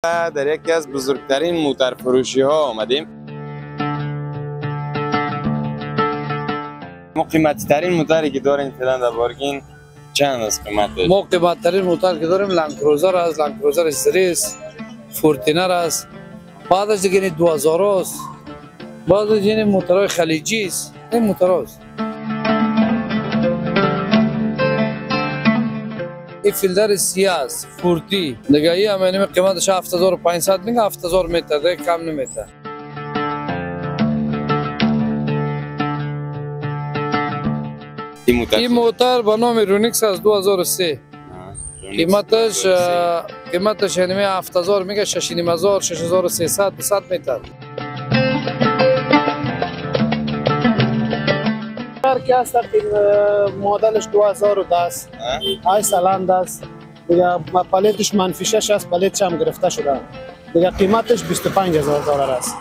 و در یکی از بزرگترین موتر فروشی ها آمدیم. ما قیمتی ترین موتری که داریم فعلا در بارگین چند از قیمتش؟ ما قیمت ترین موتر که داریم لندکروزر است، لندکروزر استریس، فورتینر است. بعدش دیگه 2000 است. بعدش دیگه موترهای خلیجی است. این موتر است. این فیلدر سیاه است، فورتی. دیگه این همین قیمتش 7500 میگه، 7000 میتر، دیگه کم نمیتر. این موتر با نام رونیکس از 2003. قیمتش یعنی 7000 میگه، 6500 6300 200 میتر. که است مدلش 2010 های سالند است دیگه. پلیتش منفی 6 است، پلیتش هم گرفته شده دیگه. قیمتش 25000 دلار است.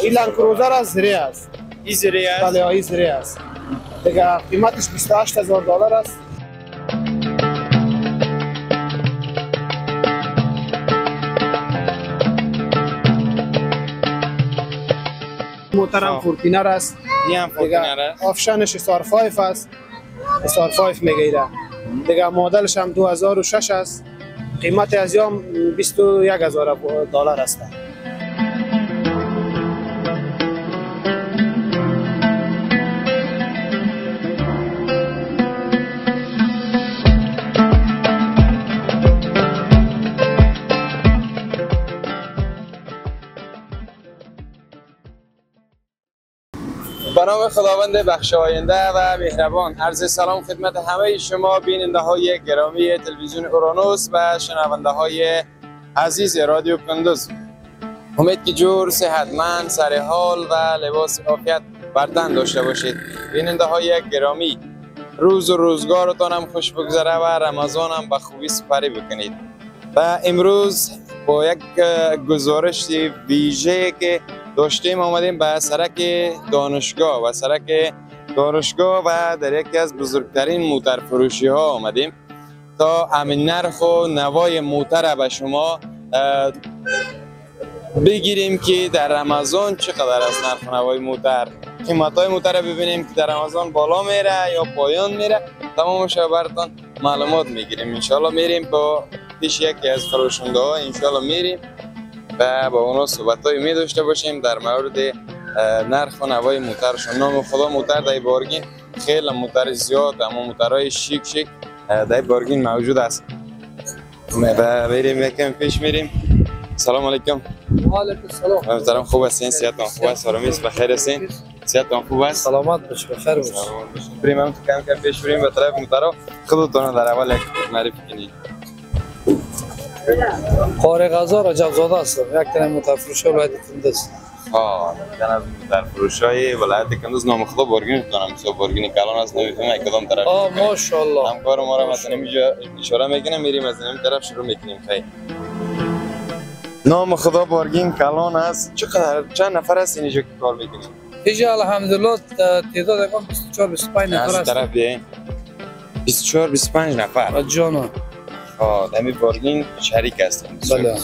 این لندکروزر از زری است. این زری است؟ بله این زری است دیگه. قیمتش 28000 دلار است. موترم فورتینر است. این هم فورتینر است. آفشانش SR5 است. SR5 میگیره دیگه. مدلش هم 2006 است. قیمت از یام 21000 دلار است. به نام خداوند بخشاینده و مهربان، عرض سلام خدمت همه شما بیننده های گرامی تلویزیون اورانوس و شنونده های عزیز رادیو کندوز. امید که جور، صحتمند، سر حال و لباس عافیت بر تن داشته باشید. بیننده های گرامی، روز و روزگارتان هم خوش بگذره و رمضان هم به خوبی سپری بکنید. و امروز با یک گزارش ویژه که داشتیم آمدیم به سرک دانشگاه و در یکی از بزرگترین موتر فروشی ها آمدیم تا همین نرخ و نوای موتر به شما بگیریم که در رمضان چقدر است نرخ و نوای موتر. قیمت های موتر ببینیم که در رمضان بالا میره یا پایان میره. تمامش براتون معلومات میگیریم. انشالله میریم با پیش یکی از فروشنده ها، انشالله میریم و با اونا صحبتایی می داشته باشیم در مورد نرخ و نوای موترشون. نام خدا موتر در بارگین خیلی موتر زیاد، اما موترهای شیک در بارگین موجود است. و بریم یکم پیش میریم. سلام علیکم. و علیکم السلام. محترم، خوب هستین؟ صحتتون خوب است؟ آرامی است؟ بخیر هستین؟ صحتتون خوب است؟ سلامت باشید، بخیر باشید. بریم هم کم پیش بریم به طرف موترها. خودتون در اول معرفی کنید. قاری غزا رجب زاده هستم، یک تن موتر فروش ولایت کندوز. تن از موتر فروش های ولایت کندوز. نام خدا بارگین کنم، مثلا بارگین کلان است، نمیفهمم کدام طرف. ماشاءالله. همکار ما را مثلا اینجا اشاره میکنه، میریم از این طرف شروع میکنیم. خیر. نام خدا بارگین کلان است. چند نفر است اینجا که کار میکنیم؟ اینجا الحمدلله تعداد 24 25 نفر است. از طرف بیاین. 24 25 نفر. جانا. دمی بارگین شریک هستیم. بله.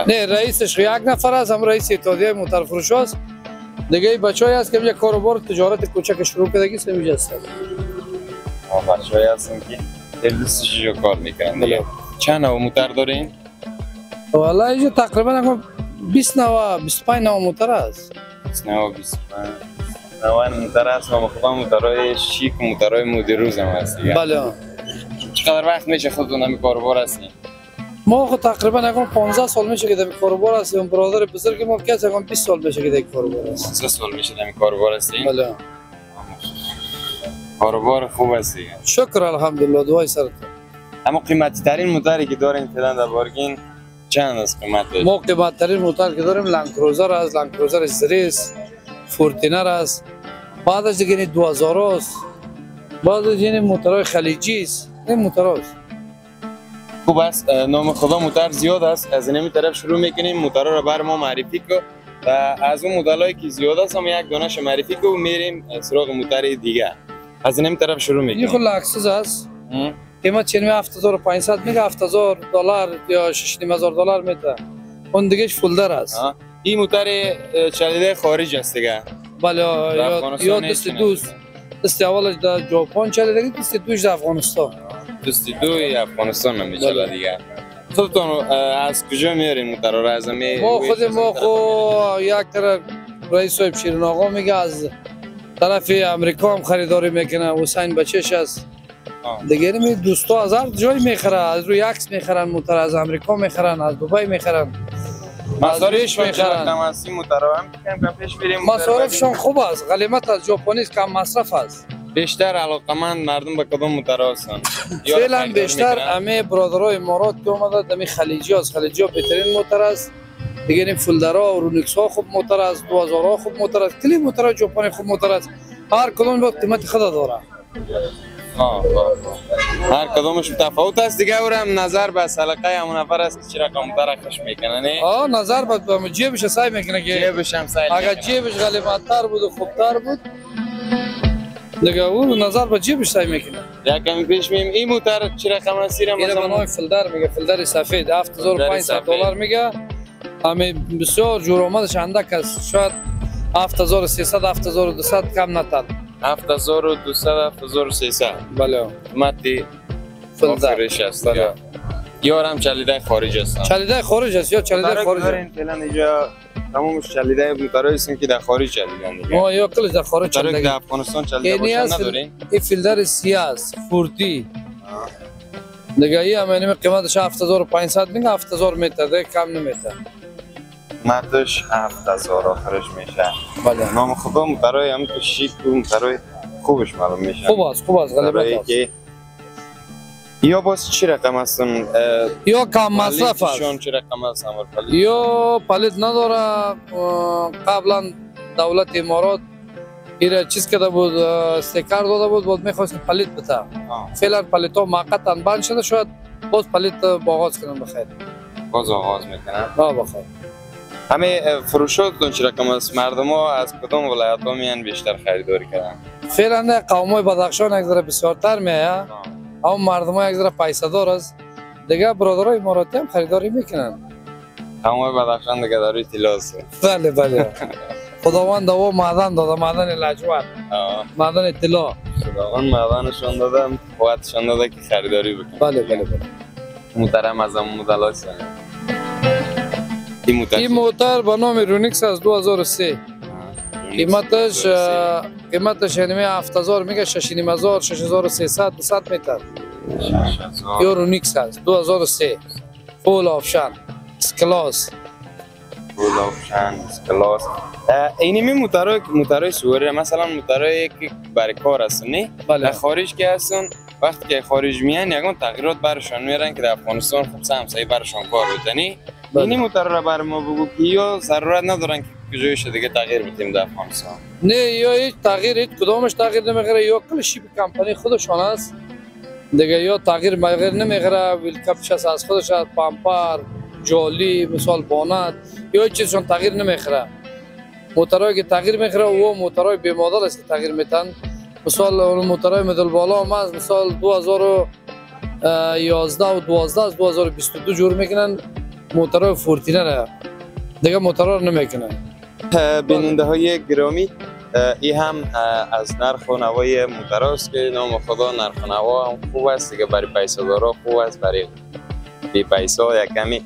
نه رئیسش یک نفر است، هم رئیس اتحادیه موتر فروش است. دیگه بچه‌ای است که یک کاروبار تجارت کوچک شروع کردگی سمیج است. بچه‌ای هستن که دلسش جو کار میکنن. دیگه چند نوع موتر دارین؟ والا اینجا تقریبا 20 نوع 25 نوع موتر است. 20 نوع 25 نوع موتر است. ما خدا موترهای شیک و موترهای مدروز هم هست دیگه. بله. چقدر وقت میشه خودتون هم کاروبار هستین؟ ما خود تقریبا 15 سال میشه که در کاروبار هستیم. برادر بزرگ ما کسی 20 سال میشه که در کاروبار هست. 15 سال میشه در کاروبار هستین؟ بله. کاروبار خوب است دیگه. شکر الحمدلله، دعای سرتون. اما قیمتی ترین موتری که دارین فعلا در بارگین چند است قیمتش؟ ما قیمت ترین موتر که داریم لندکروزر است، لندکروزر استریس، فورتینر است. بعدش دیگه 2000 است. بعدش دیگه موترهای خلیجی است. این موتر است. خوب است. نام خدا موتر زیاد است. از این طرف شروع میکنیم. موترها رو بر ما معرفی کن و از اون مدلایی که زیاد است هم یک دانش معرفی کن و میریم سراغ موتر دیگه. از این طرف شروع این میکنیم. خود لکسوس است. قیمت چنین 7500 میگه، $7000 یا $6500 میده. اون دیگهش فولدر است. این موتر چلیده خارج است دیگه. بله، یا دست دوست. دست اولش در ژاپن چلیده، دست دوش در افغانستان. دست دوی افغانستان هم میچله دیگه. خودتون از کجا میارین موتر را؟ از ما خود یک طرف رئیس صاحب شیرین آقا میگه از طرف امریکا هم خریداری میکنه، حسین بچهش است. دیگه می دوستا از هر جای میخرن، از روی عکس میخرن موتر، از امریکا میخرن، از دبی میخرن، مصارفش میخرن. کم از این موتر هم کم پیش بریم. مصارفشون خوب است، غلیمت از ژاپنی کم مصرف است. بیشتر علاقمند مردم به کدوم موتر هستن؟ فعلا بیشتر همه برادرای امارات که اومده دمی خلیجی است. خلیجی ها بهترین موتر است. دیگه این فولدرها و رونیکس ها خوب موتر است، 2000 ها خوب موتر است، کلی موتر ژاپنی خوب موتر است. هر کدوم با قیمت خود داره. هر کدومش تفاوت است دیگه. اورم نظر به سلیقه همون نفر است که چه رقم موتر خش میکنه. نه نظر به جیبش سعی میکنه که جیبش هم سعی میکنه. اگر جیبش غلیمت‌تر بود و خوبتر بود دیگه او نظر به جیبش سعی میکنه. یکم پیش میم این موتر چه رقم است؟ این به نام فولدر میگه، فولدر سفید $7500 میگه. همین بسیار جور آمدش اندک است، شاید 7300 7200 کم نتر. 7200 7300. بله قیمتی فولدرش است. یارم چلیده خارج است. چلیده خارج است یا چلیده خارج؟ فعلا اینجا تمامش چلیده موترایی هستن که در خارج چلیدن دیگه. ما یا کلش در خارج چلیده. در افغانستان چلیده باشن ندارین؟ این فیلدر سیاه است، فورتی. دیگه این همین قیمتش 7500 میگه، 7000 میتر دیگه کم نمیتر. قیمتش 7000 آخرش میشه. بله. نام خدا موترای هم تو شیک و موترای خوبش معلوم میشه. خوب است غالبا است. یا باز چی رقم هستن؟ یا کم مصرف است. شون چی رقم هستن؟ یا پلیت نداره. قبلا دولت امارات ایره چیز کرده بود، استیکر داده بود میخواست پلیت بده. فعلا پلیت ها موقتا بند شده، شاید باز پلیت آغاز کنن بخیر. باز آغاز میکنن؟ بخیر. همه فروشاتتون چی رقم است؟ مردم ها از کدوم ولایت ها میان بیشتر خریداری کردن؟ فعلا قوم های بدخشان یک ذره بسیارتر میه. اما مردم ها یک ذره پیسه دار است. دیگه برادرای اماراتی هم خریداری میکنن. قوم های بدخشان دیگه داری طلا است. بله. خداوند او معدن داده، معدن لاجورد، معدن طلا. خداوند معدنشون داده، قوتشون داده که خریداری بکنن. بله. محترم از همون مدل هست. این موتر به نام رونیکس از 2003. قیمتش یعنی 7000 میگه، 6500 6300 200 میتر. یا رونیکس است 2003. فول آپشن کلاس. اینمی موترهای سواری مثلا موترهایی که برای کار هستن نه؟ بله. خارج که هستن وقتی که خارج میان یگان تغییرات برشان میارن که در افغانستان خب همسایه برشان کار بتنی. اینی موتر را بر ما بگو که یا ضرورت ندارن که کجایش دیگه تغییر بدیم در افغانستان. نه یا هیچ کدامش تغییر نمیگیره، یا کل شیپ کمپانی خودشان است دیگه، یا تغییر نمیگیره. ویل کپش از خودش، پامپر، جالی، مثال بانت، یا چیزشون تغییر نمیگیره. موترایی که تغییر میگیره و موترای بی مدل است که تغییر میتن. مثال اون موترای مدل بالا هم از مثال 2011 و 12 از 2022 جور میکنن موترای فورتینر دیگه موترها رو نمیکنن. بیننده های گرامی، این هم از نرخ و نوای موترها است که نام خدا نرخ و نوا هم خوب است دیگه. برای پیسه دارا خوب است، برای بی پیسه یک کمی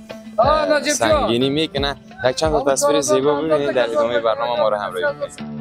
سنگینی میکنه. یک چند تا تصویر زیبا ببینید در ادامه برنامه ما رو همراهی کنید.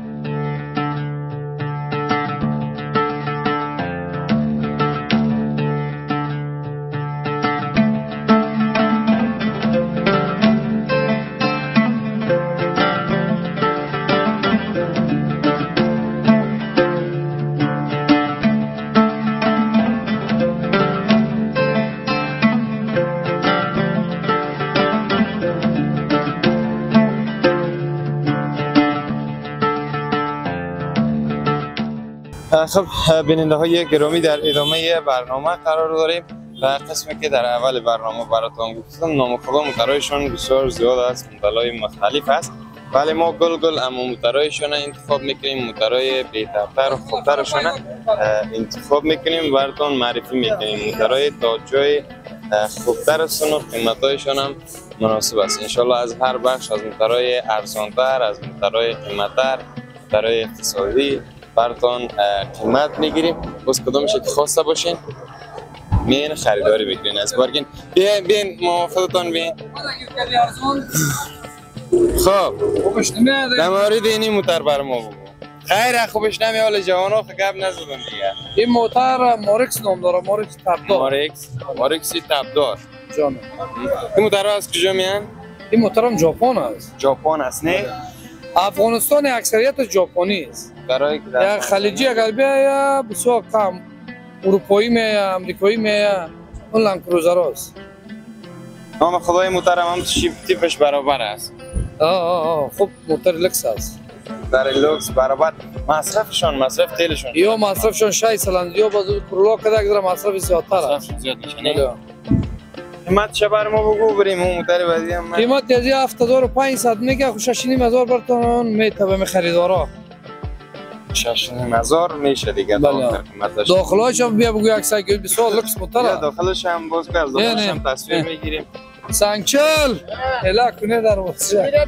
خب بیننده های گرامی، در ادامه برنامه قرار داریم و قسمی که در اول برنامه براتون گفتم نام خدا موترهایشان بسیار زیاد است، مدل‌های مختلف است. ولی ما گل اما موترایشون انتخاب میکنیم، موترای بهترتر و خوبترشون انتخاب میکنیم، براتون معرفی میکنیم. موترای تا جای خوبترشون و قیمتایشون هم مناسب است. انشالله از هر بخش، از موترای ارزانتر، از موترای قیمتتر، موترای اقتصادی براتون قیمت میگیریم. بس کدومش که خواسته باشین میین خریداری بگیرین از بارگین. بیاین موافقتون بیاین. خب در مورد اینی موتر بر ما بگو. خیر خوبش نمی حال جوانا خب گپ نزدن دیگه. این موتر مارکس نام داره، مارکس تبدار. مارکسی تبدار جان. این موتر از کجا میان؟ این موتر هم ژاپن است. ژاپن است نه؟ افغانستان اکثریت ژاپنی است. برای یا خلیجی اگر بیاید بسیار کم، اروپایی میاد، امریکایی میاد، اون لند کروزر است. نام خدای موتر هم تیپش برابر است. خب موتر لکس است. در لوکس برابر. مصرف تیلشون یا مصرفشون 6 سلند یا باز کرولا کده که مصرف زیادتر است. زیاد میشه نه؟ قیمت چه بر ما بگو بریم اون موتر بعدی هم. قیمت از 7500 میگه، خو 6500 براتون میتونه خریدارا. 6500 میشه دیگه. داخلش هم بیا بگو 100 بسیار لکس موتر است. داخلش هم باز کرد، داخلش هم تصویر میگیریم. سانچل الا کنه در واسه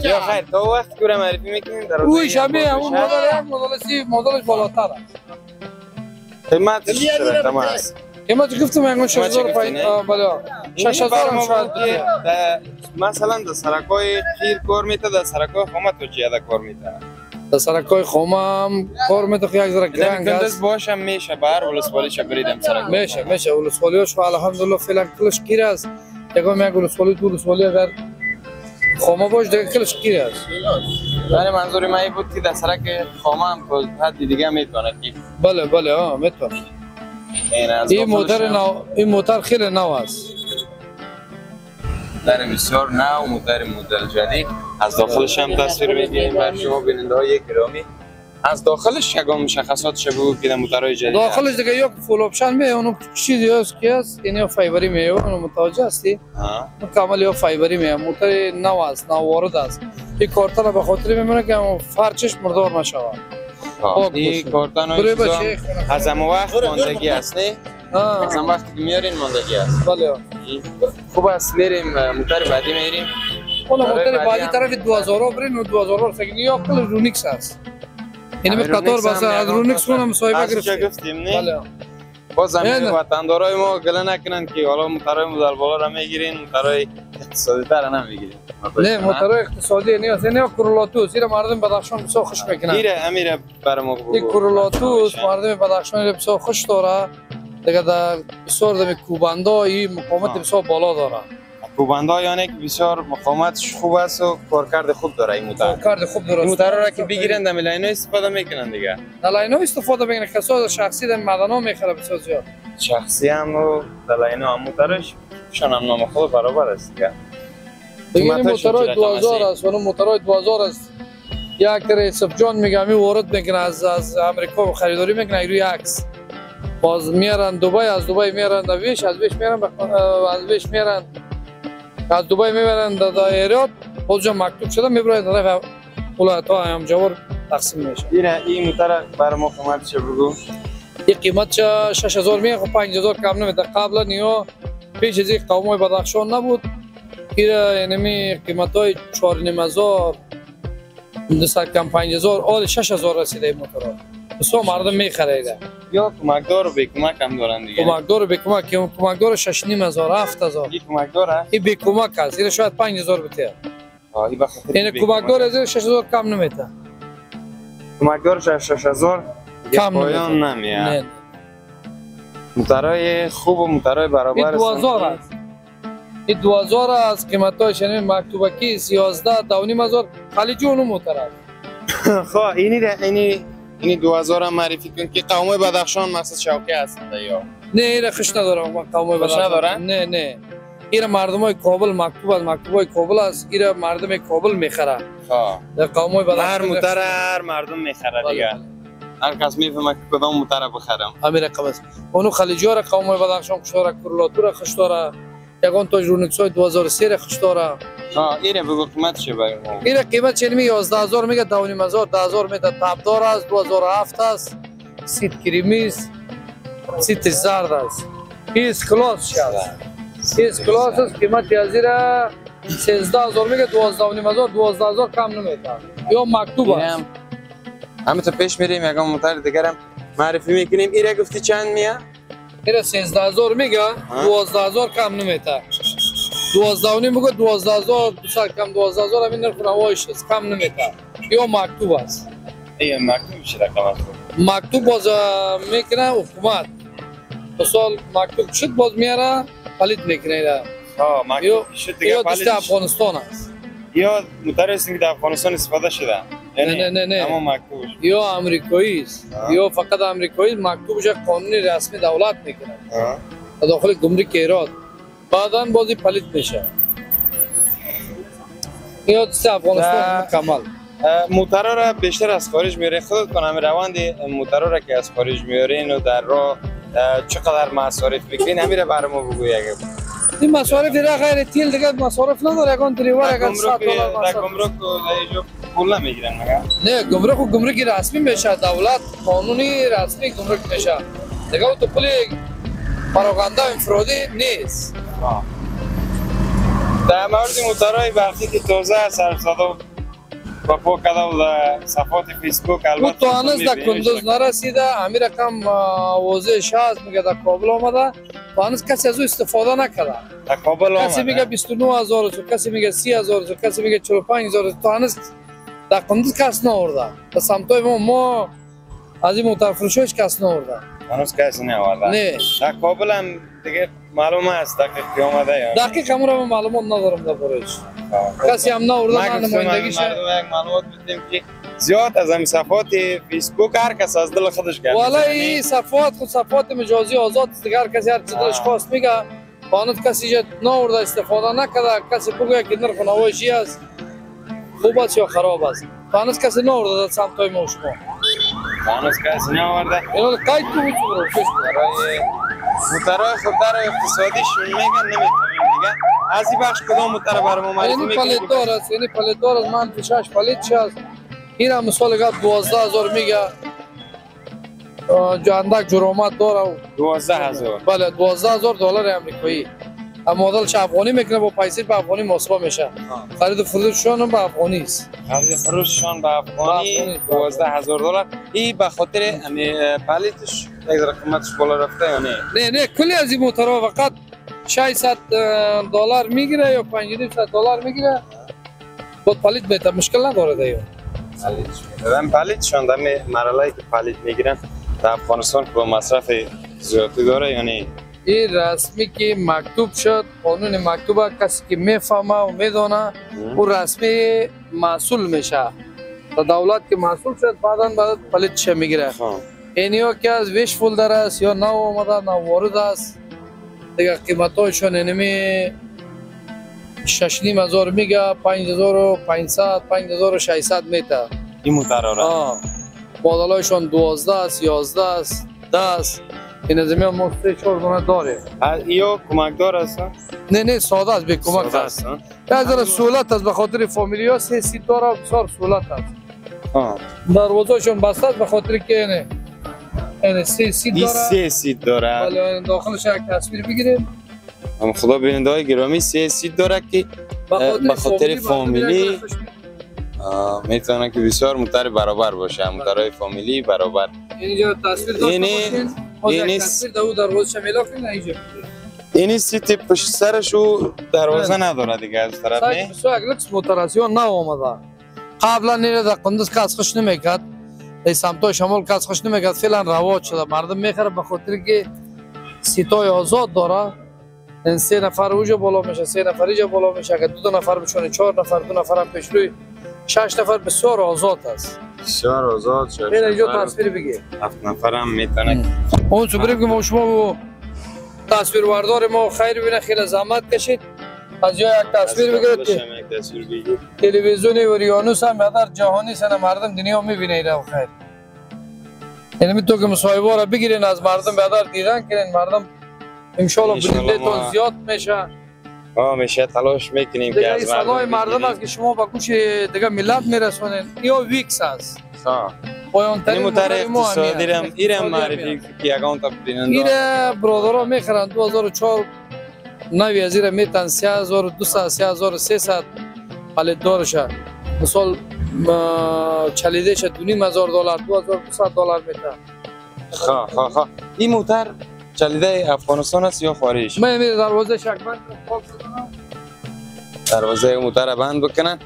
یا خیر تا وقت کوره معرفی میکنیم در اوی شبیه اون مدلش بالاتر است. قیمتش چقدر است؟ قیمت گفتم انگار 6000 بله 6000 هم شاید مثلا در سرکای خیر کار میته، در سرکای خامه تو چیه کار میته؟ در سرکای خامه هم کار میته که یک ذره گرنگ است. باشم میشه بر ولسوالیش بریدم سرک. میشه ولسوالیش الحمدلله فعلا کلش گیر است. یکم یک ولسوالی دو ولسوالی اگر خامه باش دیگه کلش گیر است. یعنی منظور من این بود که در سرک خامه هم تا حد دیگه میتونه که بله میتونه. این موتر خیلی نو است. در بسیار نو، موتر مدل جدید. از داخلش هم تصویر میگیریم بر شما بیننده های گرامی. از داخلش یکم مشخصاتش بگو که موترهای جدید. داخلش دیگه یک فول اپشن میه، اونو چیزی هست که است، یعنی فایبری میه، اونو متوجه هستی؟ اون کامل یا فایبری میه، موتر نو است، نو وارد است. این کارتن به خاطر میمونه که فرچش مردار نشود. این کارتن از هم وقت ماندگی است نه؟ از هم وقتی که میارین ماندگی است. بله. خوب است میریم موتر بعدی میریم. اون موتر بعدی طرف 2000 برین و 2000 سگنی یا کل رونیکس است. این به قطار بس از رونیکس اونم مصاحبه گرفتیم. بله. باز زمین وطندارای ما گله نکنن که حالا موترهای مدل بالا را میگیرین، موترهای اقتصادی تر نمیگیرین. نه موترهای اقتصادی نیست، نه کرولاتوس، این مردم بدخشان بسیار خوش میکنن. امیره برام بگو. این کرولاتوس مردم بدخشان بسیار خوش داره. دیگه در بسیار دم کوبندا این مقاومت بسیار بالا داره. کوبندا یعنی که بسیار مقاومتش خوب است و کارکرد خوب داره این موتر. کارکرد خوب داره. موتر را که بگیرن در لاینو استفاده میکنن دیگه. در لاینو استفاده میکنن، کسا شخصی در مدنا میخره بسیار زیاد. شخصی هم و در لاینو هم موترش شون هم نام خود برابر است دیگه. این موترهای 2000 است، اون موترهای 2000 است. یک کره یوسف جان میگم می وارد میکنه از امریکا خریداری میکنه ایروی عکس. باز میارن دبی، از دبی میارن ویش، از ویش میارن از ویش میارن از دبی میبرن در دایرات، خودشون مکتوب شده میبرن در ولایت ها هم جوار تقسیم میشه. این موتر برای ما قیمتش بگو. این قیمت 6000 میگه، خب 5000 کم نمیده. قبلا نیو پیش از این قومای بدخشان نبود. یعنی قیمتای 4500 200 کم 5000 آل 6000 رسیده این موتورها. بسیار مردم میخریده. یا کمکدار و بیکمک هم دارن دیگه. کمکدار و بیکمک، کمکدار 6500 7000. این کمکدار است؟ این بیکمک است، این شاید 5000 بده. این بخاطر این کمکدار از 6000 کم نمیده. کمکدار 6000 کم نمیاد. نه. موترهای خوب و موترهای برابر است. 2000 است. این 2000 است، قیمتاش یعنی مکتوبکی 11 2500 خلیجی اون موتر است. خب اینی 2000 هم معرفی کن که قوم بدخشان مقصد شوکه هستند یا نه؟ این خش ندارم قوم بدخشان. نه این مردمای کابل مکتوبای کابل است. این مردم کابل میخره. در قوم بدخشان هر موتر هر مردم میخره دیگه. هر کس میفهمه که کدام موتر بخرم. همین رقم است. اونو خلیجی ها قوم بدخشان خش داره، کرولاتور خش داره، یگان تاج رونیکسای 2003 خش داره. اینه بگو قیمت چه باید؟ این قیمت چه میگه 11000 میگه 12000 10000 میده تابدار است 2007 است سیت کریمی است سیت زرد است پیس کلاس شد پیس کلاس است قیمت یازیره 13000 میگه 12000 12000 کم نمیده یا مکتوب است همه تا پیش میریم یکم موتر دیگرم معرفی میکنیم ایره گفتی چند میه؟ ایره 13000 میگه 12000 کم نمیده 12 میگه 12000 دوسر کم 12000 همین نرخ روایش است کم نمیده یا مکتوب است این مکتوب چه رقم مکتوب باز میکنه حکومت سال مکتوب شد باز میاره پلیت میکنه ایره مکتوب شد دیگه یا دست افغانستان است یا موتر است که در افغانستان استفاده شده نه اما مکتوبش یا امریکایی است یا فقط امریکایی مکتوبش قانونی رسمی دولت میکنه داخل گمرک ایران بعداً بازی پلیت میشه یا دست افغانستان مکمل موترها را بیشتر از خارج میاره خودت کنم روند موترها را که از خارج میارین و در راه چقدر مصارف بکنین همیره برای ما بگو یکم این مصارف را غیر تیل دیگه مصارف نداره یکان دریور یکان $100 در گمرک اینجا پول نمیگیرن مگه نه گمرک و گمرکی رسمی میشه دولت قانونی رسمی گمرک میشه دیگه تو پول پراکنده انفرادی نیست در مورد موترهای وقتی که تازه صرف زده و پا کرده و در صفحات فیسبوک او البته تو هنوز در کندوز نرسیده امیر کم واضح هست میگه در کابل آمده تو هنوز کسی از او استفاده نکرده در کابل آمده کسی میگه 29000 کسی میگه 30000 کسی میگه 45000 تو هنوز در کندوز کس نآورده در سمتای ما از این موتر فروشش کس نآورده هنوز کسی نیاورده نه در کابل هم دیگه معلوم است دقیق آمده یا دقیق همون معلومات ندارم دربارش کسی هم نآورده نه نمایندگیش مردم یک معلومات بدیم که زیاد از همین صفحات فیسبوک هر کس از دل خودش گرد والا این صفحات خود صفحات مجازی آزاد است دیگه هر کسی هر چی دلش خواست میگه قانون کسی جد نآورده استفاده نکرده کسی بگه که نرخ نوایی است خوب است یا خراب است هنوز کسی نآورده در سمتای ما شما هنوز کسی نیاورده اینا قید تو بود برای موترهای خود در اقتصادیشون میگن نمیتونیم دیگه از این بخش کدام موتر برای ما معرفی این میکنیم پلیت دار است یعنی پلیت دار است من پیشش پلیت هست این هم مثال گفت 12000 میگه اندک جرامت داره 12000 بله $12000 امریکایی اما مدلش افغانی میکنه با پیسه به افغانی محاسبه میشه خرید و فروششون هم به افغانی است خرید فروششان به افغانی $12000 این به خاطر پلیتش یک قیمتش بالا رفته یا نه نه کلی از این موترها فقط $600 میگیره یا $500 میگیره با پلیت میته مشکل نداره دیگه پلیتشان در مرحله که پلیت میگیرن در افغانستان با مصرف زیادی داره یا نه این رسمی که مکتوب شد قانون مکتوب کسی که میفهمه و میدونه او رسمی مسئول میشه تا دولت که مسئول شد بعد پلیتش میگیره این یا که از ویش فولدر است یا نو آمده نو وارد است دیگه قیمت هایشون اینمی 6500 میگه 5500 5600 میته این موترها را مدل هایشون 12 است 11 است 10 است این از میان ما 3-4 دونه داره یا کمکدار است نه ساده است به کمک است از در سهولت است به خاطر فامیلی ها 3 سیت داره بسیار سهولت است دروازه‌شون بسته است به خاطر که اینه 3 سیت داره 3 سیت داره بله داخلش یک تصویر بگیریم خدا بیننده های گرامی 3 سیت داره که به خاطر فامیلی میتونه که بسیار موتر برابر باشه موترهای فامیلی برابر اینجا تصویر داشته باشین این تصویر دو دروازه شمیلا کنین اینجا این سیت پشت سرش و دروازه نداره دیگه از طرف نه بسیار یک لکس موتر است یا نو آمده قبلا نیره در قندوز کس خوش نمیکرد در سمتای شمال کس خوش نمیکرد فعلا رواج شده مردم میخره به خاطر که سیتای آزاد داره این 3 نفر اوجا بالا میشه 3 نفر اینجا بالا میشه اگه 2 نفر بشونه 4 نفر 2 نفر هم پیش روی 6 نفر بسیار آزاد است بسیار آزاد شد اینجا تصویر بگیر 7 نفر هم میتونه اون چه بریم که ما شما تصویر بردار ما خیر ببینه خیلی زحمت کشید از جای یک تصویر بگیرید که تلویزیون اوریانوس هم در جهانی سن مردم دنیا میبینه اینا خیر یعنی تو که مصاحبه را بگیرین از مردم بیادر دیدن کنین مردم ان شاء الله بیننده تو زیاد میشه ما همیشه تلاش میکنیم که دیگه از صدای مردم بگیریم. است که شما با گوش دیگه ملت میرسونین. یا ویکس است. پایان این ترین موتر موتر ما اقتصادی همیه. رم ایرم اقتصادی معرفی همیه. که یگان تا بیننده ایره برادرها میخرن 2004 نوی از ایره میتن 3200 3300 پلیت دارشه. مثال چلیدهش $2500 $2200 میتن. خواه این موتر چلیده افغانستان است یا خارج؟ من میره دروازه شکمند پاک کنم. دروازه موتر بند بکنن.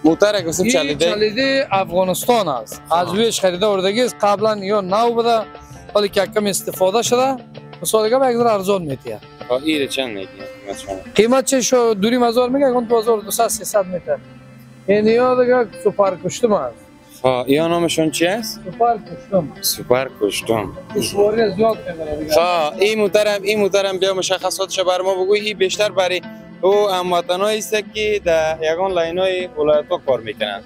موتر که این چلیده چلیده افغانستان است. از ویش خریده وردگی است. قبلا یا نو بوده ولی که کم استفاده شده. مثال دیگه به یک ذره ارزان میتیه. ایره چند میگی قیمت شما؟ قیمت چه شو $2500 میگه اون 2200 300 میتر. این یا دیگه سوپر کشتم است. یا نامشون چی است؟ سوپر کشتم. سوپر کشتم. سواری زیاد میبره دیگه. این موترم بیا مشخصاتش بر ما بگوی. این بیشتر برای او هموطنایی است که در یگان لاینای ولایت‌ها کار میکنن.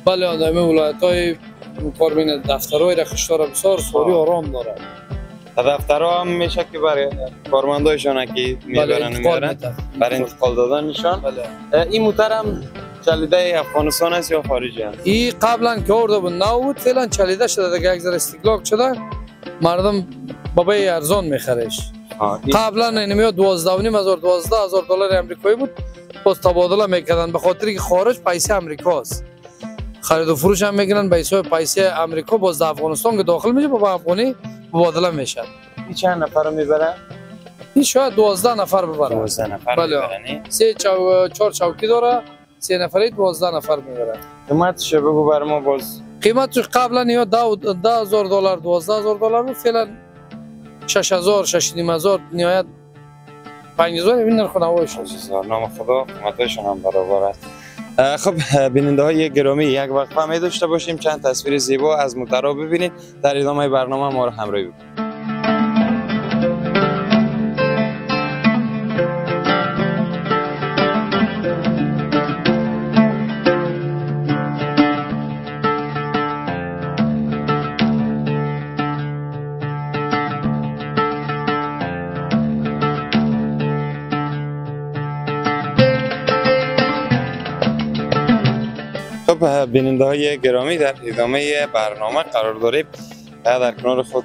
بله آدمی ولایت‌های کار می‌کنه دفترهای رخشدار بسیار سواری آرام داره. دفترها هم میشه که برای کارمندایشان که میبرن میارن برای انتقال دادنشان. بله. این موتر هم چلیده افغانستان است یا خارجی است؟ این قبلا که آورده بود نو بود فعلا چلیده شده دیگه یک ذره استهلاک شده مردم بابای ارزان میخرش. قبلا اینم $12,500 آمریکایی بود باز تبادله میکردن به خاطر که خارج پیسه امریکاست. خرید و فروش هم میکنن به حساب پیسه امریکا باز افغانستان که داخل میشه با افغانی مبادله میشن. این چند نفر رو میبرن؟ این شاید 12 نفر ببره. 12 نفر میبرن. 4 چوکی داره 3 نفری 12 نفر میبرن. قیمتش بگو بر ما باز. قیمتش قبلا یا $10,000 $12,000 بود فعلا 6,000 6,500 نهایت 5,000 این نرخ نوایش است. نام خدا قیمتشون هم برابر است. خب بیننده های گرامی یک وقفه می داشته باشیم چند تصویر زیبا از موترها ببینید در ادامه برنامه ما رو همراهی بکنید. خب بیننده های گرامی در ادامه برنامه قرار داریم در کنار خود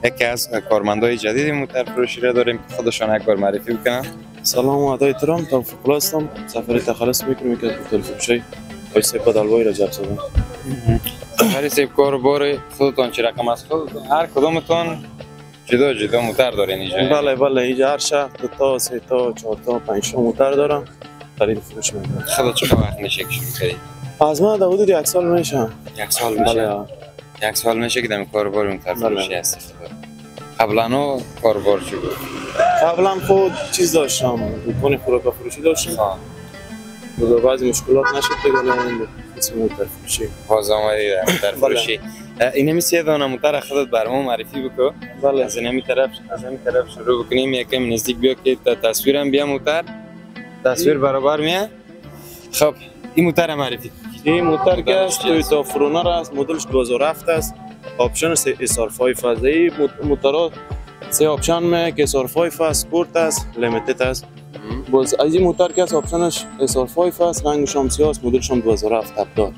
یکی از کارمندای جدید موتر فروشی را داریم که خودشان یک بار معرفی بکنن. سلام و ادای احترام توفیق الله هستم. سفر تخلص میکنم که موتر فروشی آقای سیپا دلوای رجب زاده. سفر سیپکار بار خودتان چه رقم است؟ هر کدومتون جدا جدا موتر دارین اینجا؟ بله اینجا هر شهر 2 تا 3 تا 4 تا 5 تا موتر دارم. خرید فروش میکنم. خودت چه وقت میشه که شروع کردی؟ از من حدود 1 سال میشه. 1 سال میشه. بله. 1 سال میشه که در کاربار موتر فروشی هستی. قبلا کاربار چی بود؟ قبلا خود چیز داشتم. دکان خوراک فروشی داشتم. بعضی مشکلات نشد دیگه الان اسم موتر فروشی. باز آمدی در موتر فروشی. اینمی سه دانه موتر خودت برام معرفی بکن. بله. از اینمی طرف شروع بکنیم یکم نزدیک بیا که تصویرم بیا موتر. تصویر برابر میاد. خب این موتر معرفی. این موتر که است تویوتا فرونر است مدلش 2007 است. آپشن SR5 است. این موترها 3 آپشن می که SR5 است، سپورت است، لیمیتد است. باز از این موتر که است آپشنش SR5 است، رنگش هم سیاه است، مدلش هم 2007 تبدار.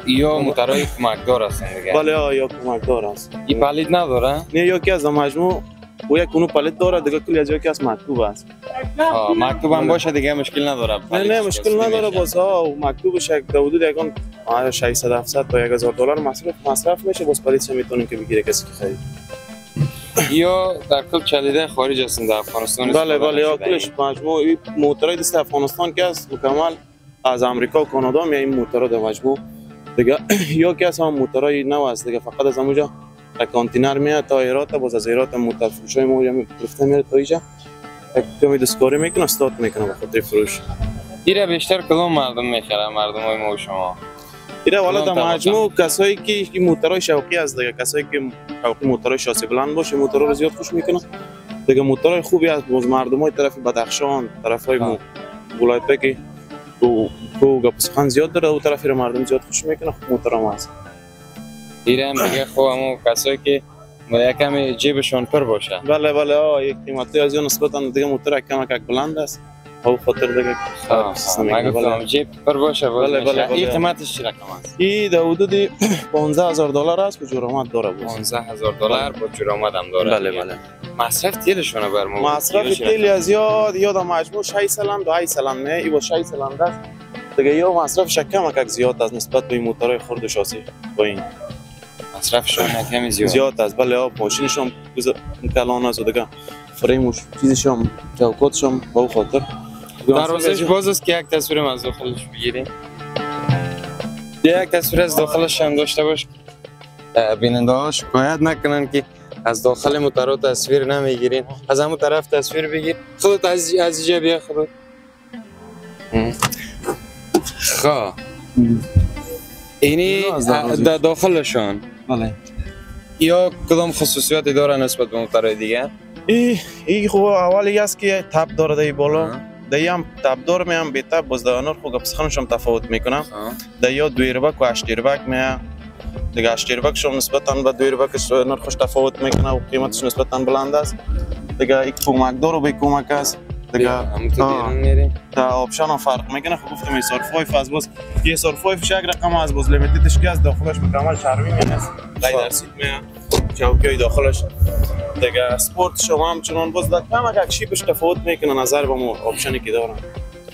یا موترهای کمکدار هستن دیگه. بله یا کمکدار است. این پلیت نداره؟ نه یکی از مجموع و یک اونو پلیت داره دیگه کلی از یکی از مکتوب است. مکتوب هم باشه دیگه مشکل نداره. نه مشکل نداره باز مکتوبش یک حدود یکان 600 700 تا $1,000 مصرف میشه باز پلیت میتونیم که بگیره کسی که خرید. یا در کل چلیده خارج هستن در افغانستان؟ بله یا کلش مجموع موترهای دست افغانستان که است مکمل از امریکا و کانادا می این موترها در مجموع دیگه یا که از هم موترهای نو است دیگه فقط از اونجا کانتینر میاد تا ایرات باز از ایرات موتر فروشای ما گرفته میره تا اینجا کمی دستکاری میکنه استارت میکنه به خاطر فروش. ایره بیشتر کدوم مردم میخرن مردمای ما و شما؟ ایره والا در مجموع کسایی که موترهای شوقی است دیگه کسایی که شوقی موترهای شاسی بلند باشه موترها رو زیاد خوش میکنه دیگه موترهای خوبی است باز مردمای طرف بدخشان طرفای ولایت‌ها که کو گپسخان زیاد داره اون طرفی رو مردم زیاد خوش میکنه موترها هست. ایره هم دیگه خب همون کسایی که یکم جیبشون پر باشه. بله بله یک قیمتی از اون نسبتا دیگه موتور کم بلند است او خاطر دیگه من گفتم جیب پر باشه. بله بله. این قیمتش چی رقم است؟ این در حدود $15,000 است که جرامت داره. $15,000 با جرامت هم داره. بله بله. مصرف تیلشونه بر ما. مصرف تیل از یاد مجموع 6 سلند و 8 سلند نه ای با 6 سلند است دیگه یا مصرفش کم زیاد است نسبت به موتورهای خرد و شاسی با این مصرفشون کمی زیاد است. بله ماشینش هم کلان است و دیگه فریمش چیزش هم چوکاتش هم با او خاطر دروازش باز است که یک تصویر از داخلش بگیریم. یک تصویر از داخلش هم داشته باش. بیننده ها شکایت نکنن که از داخل موتور تصویر نمیگیرین. از همون طرف تصویر بگیر. خودت از اینجا بیا خودت. خب اینی در داخلشان بله یا کدام خصوصیاتی داره نسبت به موتورهای دیگه؟ این خب اولی است که تب داره در بالا دیگه هم تب دار میام بی تب باز در نرخ و گپسخانش هم تفاوت میکنم دیگه یا 2 ایربک و 8 ایربک میام دیگه 8 ایربکش هم نسبتا به 2 ایربکش نرخش تفاوت میکنه و قیمتش نسبتا بلند است دیگه یک کمک دار و بی کمک است دیگه تا آپشن هم فرق میکنه. خب گفتم این سار 5 از باز یه سار 5 یک رقم از باز لیمیتدش که از داخلش مکمل چرمی میاد در سیت میاد چوکای داخلش دیگه اسپورت شما هم چنان باز در کم یک شیپش تفاوت میکنه نظر به مو آپشنی که دارن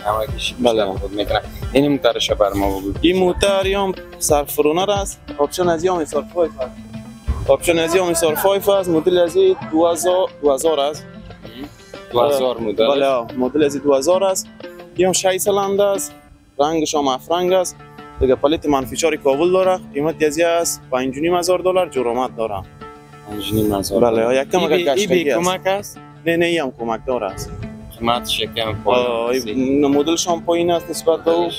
همه کشی تفاوت میکنه. این موتورش بر ما بگو. این موتور هم سرفرونر است. آپشن از این سار 5 است. آپشن از این سار 5 است. مدل از 2000 است. 2000 مدل. بله مدل از 2000 است. این هم 6 سلند است. رنگش هم افرنگ است. دیگه پلیت منفیچاری کابل داره. قیمت از است $5,500 جرامت داره. $5,500. بله یک کم گشتگی است. کمک است؟ نه این هم کمک داره است. قیمتش کم پایین. این مدلش هم پایین است نسبت به او.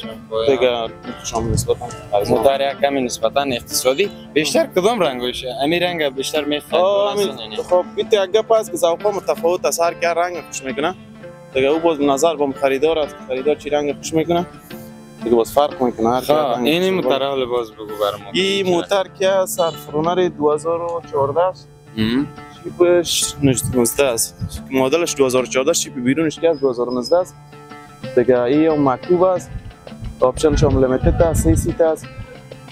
دیگه شام نسبتا موتور یک کمی نسبتا اقتصادی. بیشتر کدام رنگشه؟ امی رنگ بیشتر میخواد. خب بیت یک گپ است که ذوق متفاوت است. هر کی رنگ خوش میکنه. دیگه او باز نظر به خریدار است. خریدار چی رنگ خوش میکنه. دیگه باز فرق میکنه هر کی. این موتور حال باز بگو برام. این موتور که سرفرونر 2014 است. شیپش 19 است. مدلش 2014 شیپ بیرونش که از 2019 است. دیگه این هم مکتوب است. آپشنش هم لیمیتد است. 3 سیت است.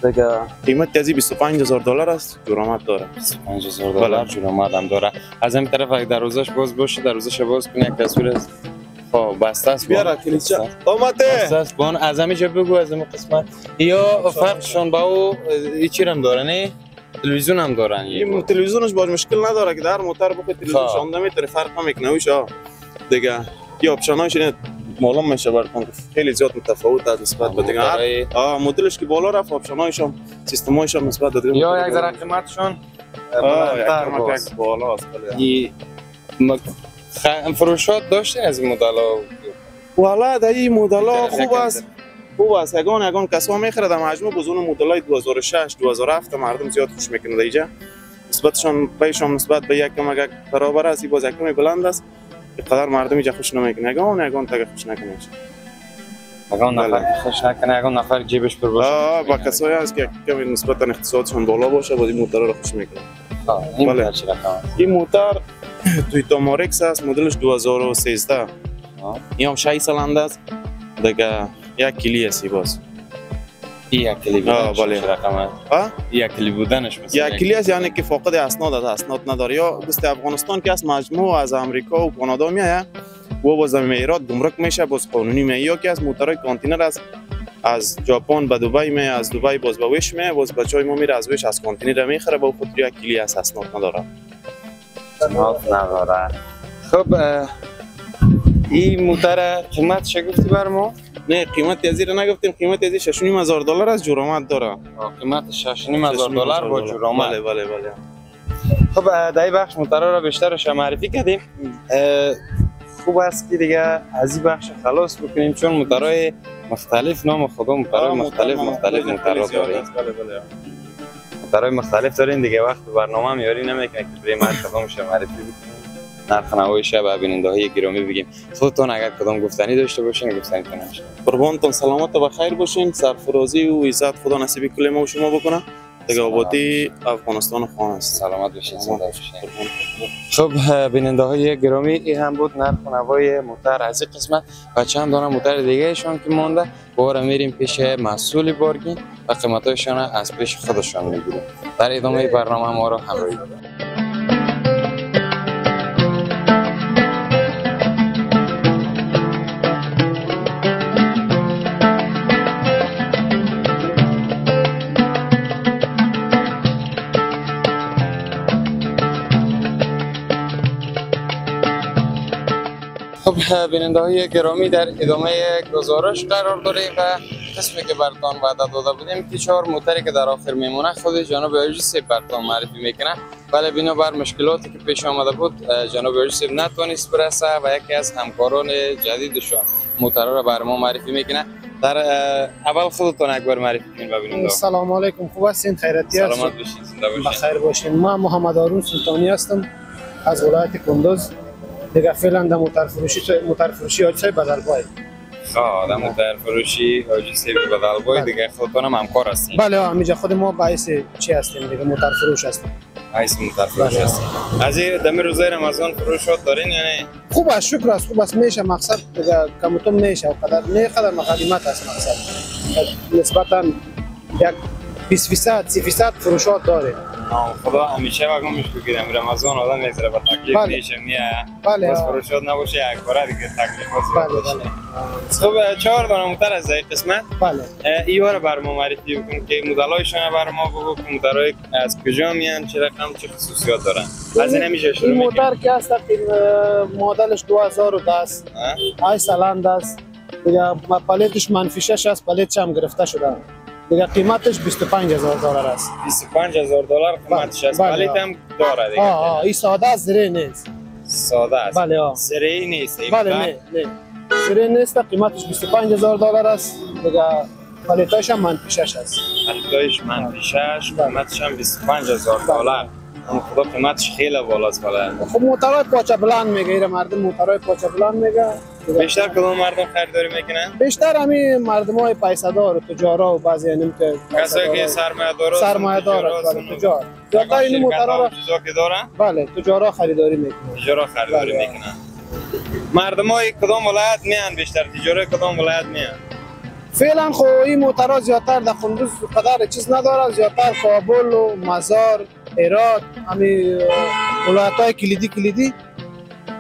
دیگه قیمت از $25,000 است. جرامت داره. $25,000 جرامت هم داره. از این طرف اگه دروازش باز باشه دروازش باز کنه یک تصویر است. خب بسته است. بیار کلیچه. اومده. بسته است. بان از همینجا بگو از این قسمت. یا فرقشون با او چی هم داره نه؟ تلویزیون هم دارن. این تلویزیونش باز مشکل نداره که در موتور بخواد تلویزیون شامل نمیتونه فرق نمیکنه ویشا دیگه. این آپشناش اینه معلوم میشه براتون خیلی زیاد متفاوت است نسبت به دیگه. مدلش که بالا رفت آپشناش هم سیستماش هم نسبت به دیگه یا یک ذره قیمتشون یک بالا است. فروشات داشته از این مدل‌ها؟ والا در این مدل‌ها خوب است. خوب است. یگان کسا میخره در مجموع بزرگ مدل‌های 2006 2007 مردم زیاد خوش میکنه دیگه. نسبتشون پیشم نسبت به یک کم برابر است. باز یک کم بلند است. قدر مردم اینجا خوش نمیکنه. یگان تا خوش نکنه. یگان نفر خوش نکنه. یگان نفر جیبش پر باشه. با کسایی هست که کمی نسبتا اقتصادشون بالا باشه باز این موتور رو خوش میکنه. این موتور تویوتا مارکس است. مدلش 2013. این هم 6 سلند است. دیگه یک کلی است باز. یک کلی بودنش رقم است. یک کلی بودنش مثلا یک کلی است یعنی که فاقد اسناد است. اسناد نداره. یا مثل افغانستان که از مجموع از امریکا و کانادا میاد و باز در ایران گمرک میشه باز قانونی میاد. یا که از موتورهای کانتینر است از ژاپن به دبی می از دبی باز به وش می باز بچهای ما میره از وش از کانتینر میخره با خود یک کلی است. اسناد نداره. خب این موتور قیمت چه گفتی بر ما؟ نه قیمت از این نگفتیم. قیمت از $6,500 از جرامت داره. قیمت $6,500 با جرامت. بله بله بله. خب در این بخش موتورها را بیشترش معرفی کردیم. خوب است که دیگه از این بخش خلاص بکنیم چون موتورهای مختلف نام خدا موتورهای مختلف موتورها داریم. موتورهای مختلف داریم دیگه. وقت برنامه میاری نمیکنه که بریم هر کدامش معرفی بکنیم. نرخ نوای شب به بیننده‌های گرامی بگیم. خودتون اگر کدام گفتنی داشته باشین گفتنیتون نشه. قربانتون سلامت و بخیر باشین. سرفرازی و عزت خدا نصیب کل ما و شما بکنه. دیگه آبادی افغانستان خان است. سلامت باشین. خب بیننده های گرامی، این هم بود نرخ و نوای موتر از این قسمت و چند دانه موتر دیگه ایشان که مونده. دوباره میریم پیش مسئول بارگین و قیمتایشان از پیش خودشان میگیریم. در ادامه برنامه ما رو همراهی کنید. خب بیننده های گرامی، در ادامه گزارش قرار داریم و قسمی که براتون وعده داده بودیم که 4 موتری که در آخر میمونه خود جناب آیوسف براتون معرفی میکنه. ولی بنابر مشکلاتی که پیش آمده بود جناب آیوسف نتونست برسه و یکی از همکاران جدیدشان موترها را بر ما معرفی میکنه. در اول خودتون یک بار معرفی کنید ببینید. سلام علیکم، خوب هستین؟ خیراتی هستین؟ سلامت باشین، زنده باشین. بخیر باشین. من محمد هارون سلطانی هستم از ولایت کندوز. دیگه فعلا در موتر فروشی حاجی صاحب بدلبای. در موتر فروشی حاجی صاحب بدلبای دیگه خودتون هم همکار هستین؟ بله همینجا خود ما باعث چی هستیم دیگه، موتر فروش هستیم. باعث موتر فروش هستین. از این دم روزای رمضان فروشات دارین یا نه؟ خوب است، شکر است، خوب است. میشه مقصد دیگه کمتون میشه و قدر نه قدر مقدمت است مقصد. نسبتا یک 20% فروشات داره. خدا همیشه وقتش بگیرم رمضان آدم میذاره با تکلیف میشه میاد. بله. بس فروشات نباشه یک بار دیگه تکلیف بله بله. خب 4 دانه موتر از این قسمت. بله. ایوار بر ما معرفی بکن که مدلایشون بر ما بگو که موترهای از کجا میان، چه رقم، چه خصوصیات دارن. از این میشه شروع. این موتر که هست مدلش 2010 آی سالند است. دیگه پلیتش منفی 6 است، پلیتش هم گرفته شده. دیگه قیمتش $25,000 است. $25,000 قیمتش است. پلیت هم داره دیگه. این ساده است، زره نیست. ساده است. بله زره نیست. بله نه زره نیست، قیمتش $25,000 است. دیگه پلیتاش هم منفی 6 است. پلیتاش منفی 6، قیمتش هم $25,000. اما خدا قیمتش خیلی بالاست. خب موترهای پاچه بلند میگه، مردم موترهای پاچه بلند میگه. بیشتر کدوم مردم خریداری میکنن؟ بیشتر همین مردمای پیسه‌دار و تجارا و بعضی اینم که کسایی که سرمایه‌دار هستند، تجار. زیادتر این موترها را چیزا که دارن؟ بله تجارا خریداری میکنن. تجارا خریداری میکنن. مردمای کدام ولایت میان بیشتر؟ تجارای کدام ولایت میان؟ فعلا خو این موترها زیادتر در کندوز قدر چیز نداره، زیادتر کابل و مزار، هرات، همین ولایت‌های کلیدی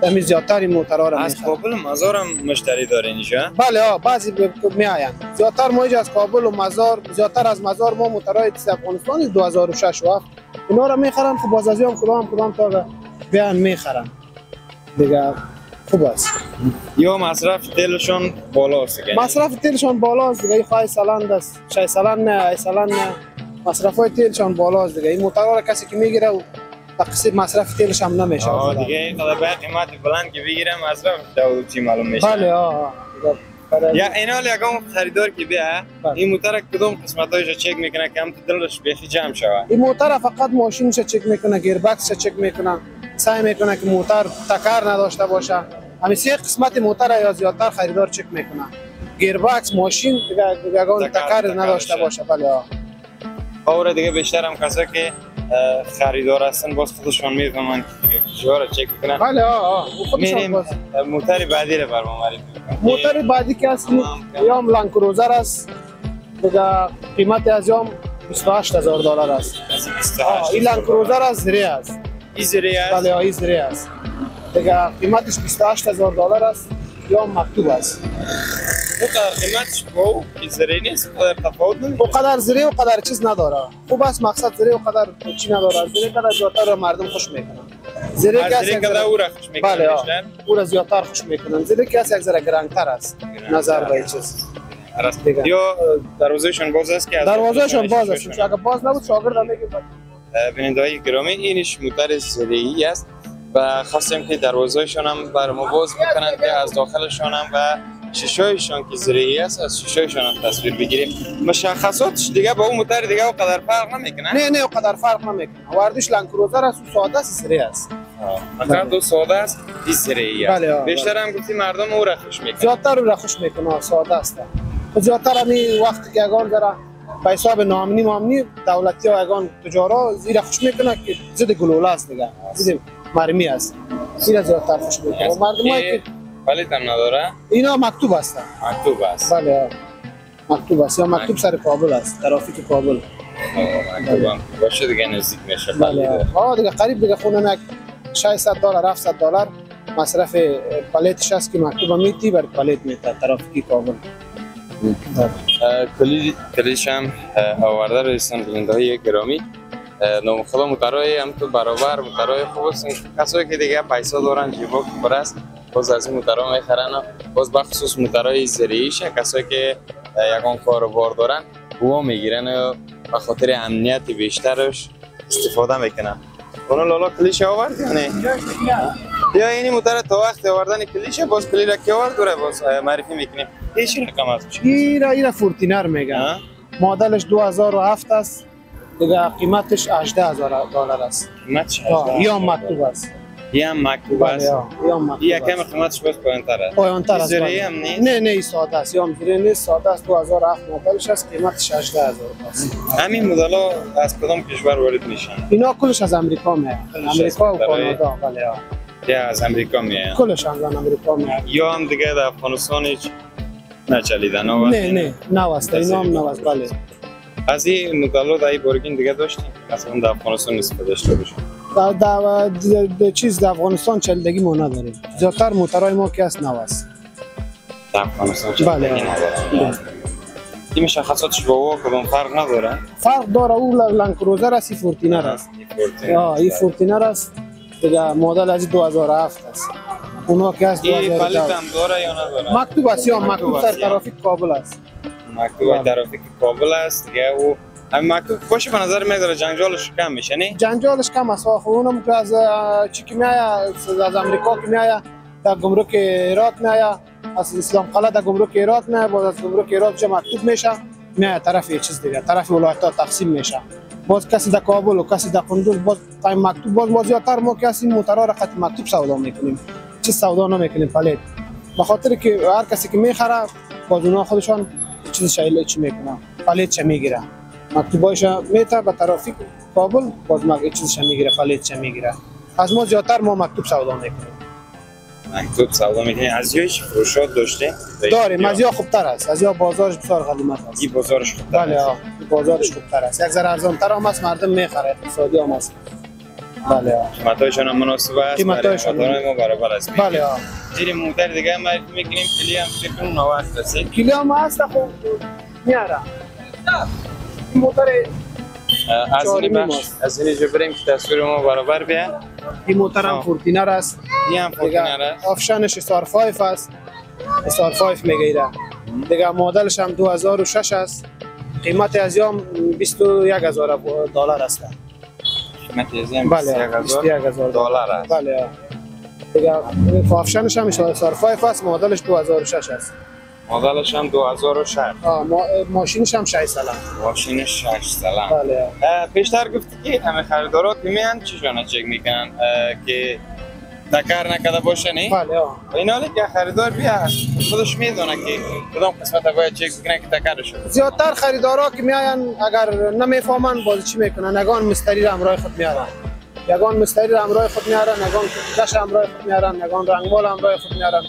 همین زیادتر این موترها را از کابل و مزار هم مشتری دارین اینجا؟ بله بعضی میآین. زیادتر ما اینجا از کابل و مزار، زیادتر از مزار ما موترهای افغانستان 2006 و اینا را میخرن. خب باز از هم کدام تا بیان میخرن دیگه. خوب است. یا مصرف تیلشون بالاست دیگه. مصرف تیلشون بالاست دیگه. این خواهی سالند است، 6 سالند نه، 8 سالند نه. مصرف های تیلشون بالاست دیگه. این موترها را کسی که میگیره و تقسیم مصرف تیلش هم نمیشه. دیگه این قدر به قیمت بلند که بگیره مصرف چی معلوم میشه. بله یا اینا یکم خریدار که بیا این موتر کدوم قسمتایش چک میکنه که هم تو دلش بخی جمع شود. این موتر فقط ماشینش چک میکنه، گیربکسش چک میکنه، سعی میکنه که موتر تکر نداشته باشه. همین 3 قسمت موتر یا زیادتر خریدار چک میکنه. گیربکس، ماشین دیگه تکر نداشته باشه. بله اور دیگه بیشتر هم کسایی که خریدار هستن باز خودشون میفهمن که کجا را چک کنن. بله خودشون باز موتر بعدی رو برام معرفی کن. موتر بعدی که است یام لند کروزر است. دیگه قیمت از یام $28,000 است. این لند کروزر است، زره است. این زره است. بله این زره است. دیگه قیمتش $28,000 است. یام مکتوب است. قیمتش با این زره نیست، قدر تفاوت نمیشه. قدر زره و قدر چیز نداره. خوب است مقصد زره و قدر چی نداره. زره قدر زیادتر مردم خوش میکنن. زره که قدر او را خوش میکنن. بله او را زیادتر خوش میکنن. زره که یک ذره گرانتر است نظر به چیز. یا دروازه‌شون باز است که دروازه‌شون باز است. اگه باز نبود شاگرد هم میگه. بیننده‌های گرامی اینش موتر زره‌ای است و خواستیم که دروازه‌شون هم بر ما باز بکنن که از داخلشون هم و شیشه‌شان که زره‌ای است از شیشه‌شان هم تصویر بگیریم. مشخصاتش دیگه با اون موتر دیگه قدر فرق نمیکنه. نه قدر فرق نمیکنه. واردش لند کروزر است و ساده است، زره است. فقط دو ساده است، این زره‌ای است. بله بیشتر هم گفتی مردم او را خوش میکنن. زیادتر او را خوش میکنه، ساده است. زیادتر همین وقتی که اگان داره به حساب نامنی دولتی ها اگان تجارا زیر خوش میکنه که ضد گلوله است دیگه، ضد مرمی است. زیر زیادتر خوش میکنه. مردم هایی که پلیت هم نداره؟ اینا مکتوب هستن. مکتوب است. بله مکتوب است یا مکتوب سر کابل است، ترافیک کابل. مکتوب هم باشه دیگه نزدیک میشه. بله دیگه قریب دیگه خونه $600 $700 مصرف پلیتش است که مکتوب میتی بر پلیت میته ترافیکی کابل. کلیش هم آورده رئیسان بیننده های گرامی. نام خدا مترای هم تو برابر مترای خوب است. کسایی که دیگه پیسا دارن جیبا پر است باز از این مترا میخرن. باز بخصوص مترای زرعیشه کسایی که یگان کاروبار دارن بوا میگیرن و به خاطر امنیت بیشترش استفاده میکنن. اون لالا کلیش آورد یا نه؟ یا اینی موتر تا وقت آوردن کلیشه باز کلی را که آورد دوره باز معرفی میکنیم. ایش رقم است؟ اینا فورتینر میگن. مدلش 2007 است. دیگه قیمتش $18,000 است. قیمتش یا مکتوب است. یا مکتوب است. یا مکتوب. یا کم قیمتش باز پایین‌تر است. پایین‌تر است. زری هم نیست؟ نه ساده است. یا زری نیست ساده است. 2007 مدلش است. قیمتش $18,000 است. همین مدل‌ها از کدام کشور وارد میشن؟ اینا کلش از امریکا میاد. امریکا و کانادا بله. یا از امریکا میاد. کلش از امریکا میاد. یا هم دیگه در افغانستان هیچ نچلیدن. نه است. اینا هم نه است بله. از این مدل‌ها در بارگین دیگه داشتیم مثلا در افغانستان استفاده داشته باشیم. در چیز در افغانستان چلدگی ما نداریم. زیادتر موترهای ما که است نو است. در افغانستان چلدگی نداریم. این مشخصاتش با او کدام فرق نداره؟ فرق داره. او لنکروزر است، این فورتینر است. این فورتینر است. دیگه مدل از 2007 است. اونا که از 2007. این پلیت هم داره یا نداره؟ مکتوب است یا مکتوب سر ترافیک کابل است. مکتوب ترافیک کابل است دیگه. او همین مکتوب باشه به نظر میاد داره جنجالش کم میشه نه؟ جنجالش کم است. اونم که از چی که میاد از امریکا که میاد در گمرک ایرات میاد از اسلام قلعه در گمرک ایرات میاد باز از گمرک ایرات جا مکتوب میشه میاد طرف چیز دیگه طرف ولایت‌ها تقسیم میشه. باز کسی در کابل و کسی در قندوز باز تایم مکتوب باز زیادتر ما که این موترها را خط مکتوب سودا میکنیم. چه سودا نمیکنیم پلیت. به خاطر که هر کسی که میخره باز اونها خودشان چیز شایله چی میکنن پلیت چه میگیره. مکتوبایش میته به ترافیک کابل باز چیزش میگیره پلیت چه میگیره. از ما زیادتر ما مکتوب سودا میکنیم. مکتوب سودا میکنیم. از یاش فروشات داشته؟ داریم. از یا خوبتر است. از یا بازارش بسیار غلیمت است. این بازارش خوبتر بله بازارش خوبتر است. یک ذره ارزان‌تر هم است مردم میخره اقتصادی هم است. بله قیمتایشان هم مناسب است. قیمتایشان ما برابر است. بله زیر موتر دیگه معرفی میکنیم. کلی هم فکر کنم 90 است. کلی هم هست خب میاره. این موتر از این جو بریم که تصویر ما برابر بیا. این موتر هم فورتینر است. این هم فورتینر است. آفشانش SR5 است. SR5 میگیره. دیگه مدلش هم 2006 است. قیمت از یام $21,000 است. قیمت از یام $21,000 است. بله. دیگه آفشانش هم SR5 است. مدلش 2006 است. مدلش هم 2006. ماشینش هم 6 ساله. ماشینش 6 ساله. بله. پیشتر گفتی که همه خریدارا که میان چیشون چک میکنن که تکر نکرده باشه نه؟ بله. این حالی که خریدار بیا خودش میدونه که کدام قسمت باید چک بکنه که تکر شده. زیادتر خریدارا که میاین اگر نمیفهمن باز چی میکنن نگان مستری را همراه خود میارن. یگان مستری را همراه خود میارن، نگان کش همراه خود میارن، نگان رنگمال همراه خود میارن.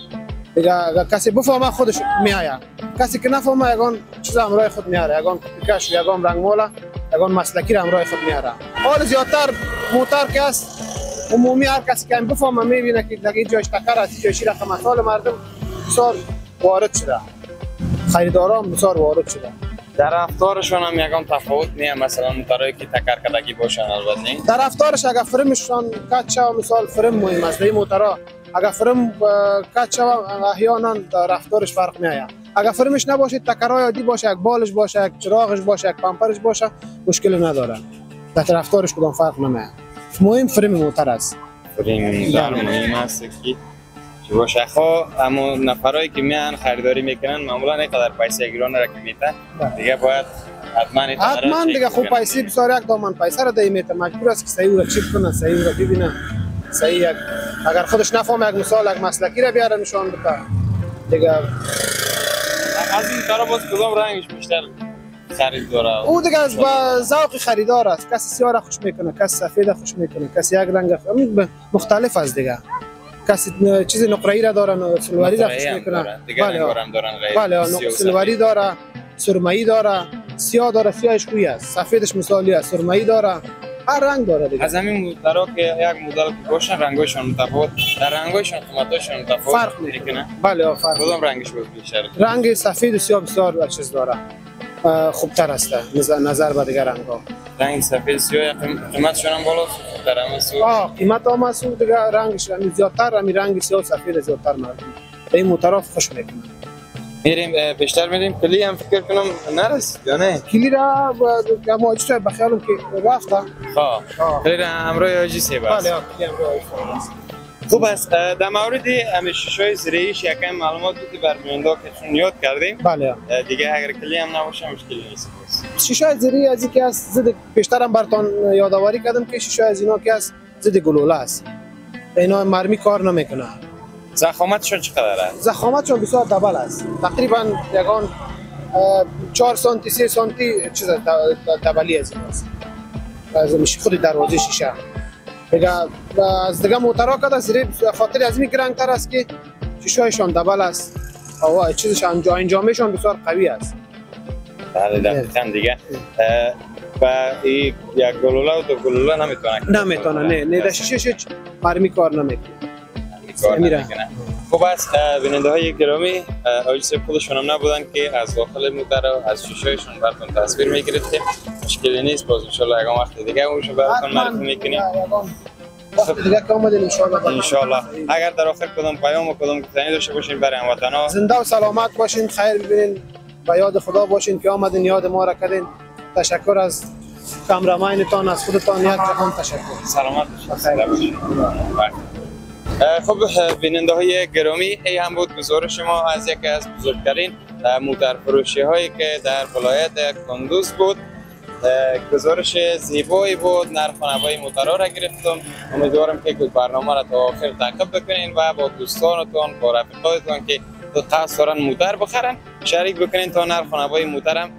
دیگه کسی بفهمه خودش میآید. کسی که نفهمه یگان چیز همراه خود میاره، یگان کش و یگان رنگمال، یگان مسلکی را همراه خود میاره. حال زیادتر موتر که است عمومی هر کسی که بفهمه میبینه که دیگه جایش تکر است، جایش رقم اطفال مردم بسیار وارد شده. خریداران بسیار وارد شده. در رفتارشون هم یگان تفاوت نیست، مثلا موترایی که تکر کردگی باشن البته نه. در رفتارش اگر فرمشان کج شوه، مثال فرم مهم است. این موترها اگر فرم کج شوه احیانا در رفتارش فرق میآید. اگر فرمش نباشه، تکرای عادی باشه، یک بالش باشه، یک چراغش باشه، یک پامپرش باشه، مشکل نداره. در رفتارش کدام فرق نمیآید. مهم فرم موتر است. فرم موتر مهم است که باشه. خب اما نفرایی که میان خریداری میکنن معمولا اینقدر پیسه گیرانه را که میتن دیگه باید حتما دیگه خوب پیسه بسیار یک دامن پیسه را دیمیته، مجبور است که صحیح را چک کنه، صحیح را ببینه، صحیح اگر خودش نفهمه یک مثال یک مسلکی را بیاره نشان بده دیگه. از این طرف باز کدام رنگش بیشتر خرید داره؟ او دیگه از با ذوق خریدار است. کسی سیاه را خوش میکنه، کسی سفید را خوش میکنه، کسی یک رنگ مختلف است دیگه. کسی چیز نقره‌ای را داره، سلواری را خوش میکنه. دیگه رنگارم دارن غیر بله، سلواری داره، سرمه‌ای داره، سیاه داره، سیاهش خوبی است، سفیدش مثالی است، سرمه‌ای داره، هر رنگ داره دیگه. از همین موتورا که یک مدل که باشن رنگاشون متفاوت، در رنگاشون قیمتاشون متفاوت فرق میکنه. بله فرق. کدام رنگش بیشتره؟ رنگ سفید و سیاه بسیار چیز داره، خوبتر است نظر به دیگر رنگ‌ها. رنگ سفید سیاه قیمتشون هم بالاست در همه سو. قیمت هم است دیگه، رنگش زیادتر، همین رنگ سیاه و سفید زیادتر مردم این موتورا خوش میکنه. میریم بیشتر میریم. کلی هم فکر کنم نرسید یا نه؟ کلی را ما اجازه بخیالم که رفته. کلی را همراه حاجی سی بس. بله کلی همراه است. خوب است. در مورد همین شیشه‌های زیره‌ایش یکم معلومات بدید بر بیننده که چون یاد کردیم. بله. دیگه اگر کلی هم نباشه مشکلی نیست. شیشه زیره‌ای از اینکه از ضد بیشترم براتون یادآوری کردم که شیشه از اینا که از ضد گلوله است. اینا مرمی کار نمیکنه. ضخامتشون چقدر است؟ ضخامتشون بسیار دبل است. تقریبا یگان 4 سانتی 3 سانتی چیز دبلی از این است. از میشه خود دروازه شیشه. دیگه از دیگه موتورا کده زیر خاطر از این رنگ تر است که شیشه‌شان دبل است. او چیزش انجامشون بسیار قوی است. بله دقیقاً دیگه. و یک گلوله و دو گلوله نمیتونه نه در شیشه‌ش مرمی کار نمیکنه. خوب است. بیننده های گرامی، آقای صاحب خودشون هم نبودن که از داخل موتور و از شیشه‌شون براتون تصویر میگرفتیم. مشکلی نیست، باز ان شاء الله یکم وقت دیگه اونشو براتون معرفی میکنیم. وقت دیگه که اومدیم ان شاء الله. اگر در آخر کدام پیام و کدام گفتنی داشته باشین برای هموطنا، زنده و سلامت باشین، خیر ببینین، به یاد خدا باشین که آمدین یاد ما را کردین. تشکر از کامرامنتان، از خودتان یک جهان تشکر. سلامت باشین. خب بیننده های گرامی، این هم بود گزارش ما از یکی از بزرگترین موتور فروشی هایی که در ولایت کندوز بود. گزارش زیبایی بود، نرخ و نوای موتورها را گرفتم. امیدوارم که برنامه را تا آخر تعقیب بکنین و با دوستانتان، با رفیقاتتان که قصد دارن موتور بخرن شریک بکنین تا نرخ و نوای موتورم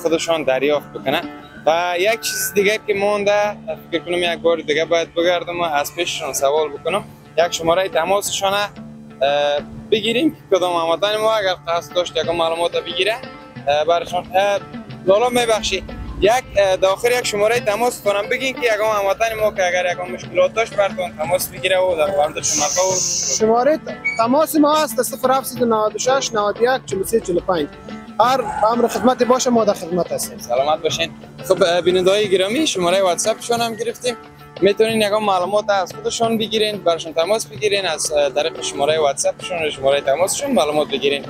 خودشان دریافت بکنن. و یک چیز دیگه که مونده، فکر کنم یک بار دیگه باید بگردم و از پیششون سوال بکنم، یک شماره تماسشان بگیریم کدام هموطن ما اگر قصد داشت یک معلومات بگیره برشان. لالا میبخشی یک داخل یک شماره تماس کنم بگین که یکم هموطن ما که اگر یکم مشکلات داشت براتون تماس بگیره و در مورد شماره تماس ما هست 0796 91 43 45. هر امر خدمت باشه ما در خدمت هستیم. سلامت باشین. خب بیننده‌های گرامی، شماره واتساپشون هم گرفتیم، میتونین یکم معلومات از خودشون بگیرین، براشون تماس بگیرین، از طریق شماره واتساپشون و شماره تماسشون معلومات بگیرین.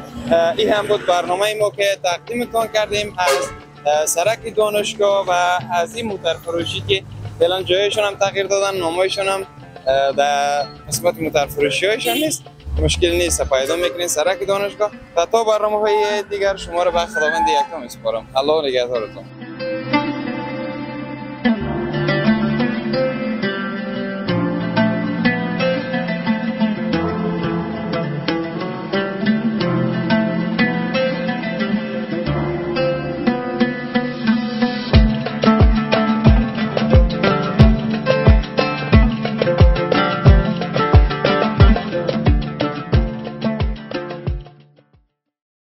این هم بود برنامه ما که تقدیمتون کردیم از سرک دانشگاه و از این موتور فروشی که فعلا جایشون هم تغییر دادن، نامایشون هم در قسمت موتور فروشی هایشون نیست. مشکل نیست، پیدا میکنین سرک دانشگاه. تا برنامه های دیگر شما رو به خداوند یکم میسپارم. الله نگهدارتون.